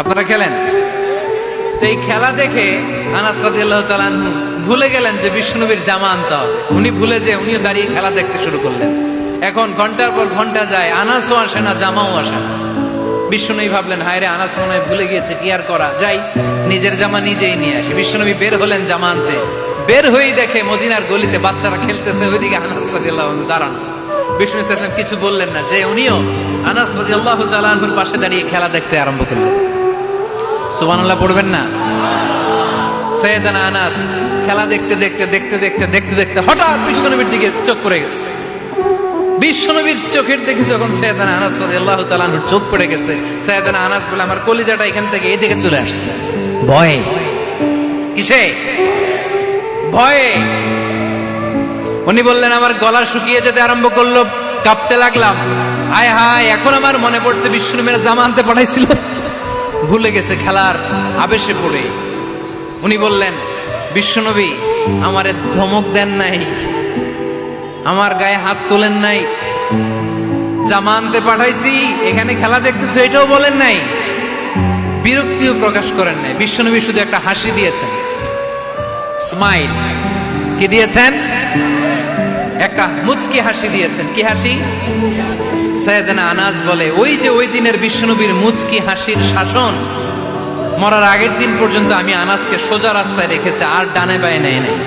আপনারা খেলেন? তো এই খেলা দেখে আনাস রাদিয়াল্লাহু তাআলা আনহু ভুলে গেলেন যে বিশ্বনবীর জামা আনতে হবে। উনি ভুলে যে উনিও দাঁড়িয়ে খেলা দেখতে শুরু করলেন। এখন ঘন্টার পর ঘন্টা যায়, আনাসও আসে না, জামাও আসে না। বিশ্বনবী ভাবলেন, হায় রে, আনাস মনে হয় ভুলে গিয়েছে, কি আর করা যাই, নিজের জামা নিজেই নিয়ে আসি। বিশ্বনবী বের হলেন জামা আনতে। বের হয়েই দেখে মদিনার গলিতে বাচ্চারা খেলতেছে, ওইদিকে আনাস রাদিয়াল্লাহু আনহু দাঁড়ানো। বিষ্ণু সাল্লাল্লাহু আলাইহি ওয়াসাল্লাম কিছু বললেন না, যে উনিও আনাস রাদিয়াল্লাহু তাআলা আনহুর পাশে দাঁড়িয়ে খেলা দেখতে আরম্ভ করলেন। সুবহানাল্লাহ পড়বেন না? সাইয়েদানা আনাস খেলা দেখতে দেখতে দেখতে দেখতে দেখতে দেখতে হঠাৎ বিশ্বনবীর দিকে চোখ পড়ে গেছে। বিশ্বনবীর চোখের দিকে যখন সাইয়েদানা আনাস রাদিয়াল্লাহু তাআলা আনহুর চোখ পড়ে গেছে, সাইয়েদানা আনাস বলে, আমার কলিজাটা এখান থেকে এইদিকে চলে আসছে ভয়ে। কিসে? ভয়ে। উনি বললেন, আমার গলা শুকিয়ে যেতে আরম্ভ করলো, কাঁপতে লাগলাম। হায় হায়, এখন আমার মনে পড়ছে বিশ্বনবীর জামা আনতে পাঠাইছিল, ভুলে গেছে খেলার আবেশে পড়ে। উনি বললেন, বিশ্বনবী আমারে ধমক দেন নাই, আমার গায়ে হাত তোলেন নাই, জামা আনতে পাঠাইছি, এখানে খেলা দেখতেছো এটাও বলেন নাই, বিরক্তিও প্রকাশ করেন নাই। বিশ্বনবী শুধু একটা হাসি দিয়েছেন, স্মাইল। কি দিয়েছেন? একটা মুচকি হাসি দিয়েছেন। কি হাসি? সাইয়েদানা আনাস বলে, ওই যে ওই দিনের বিশ্বনবীর মুচকি হাসির শাসন মরার আগের দিন পর্যন্ত আমি আনাসকে সোজা রাস্তায় রেখেছি, আর ডানে বায়ে নেই নাই।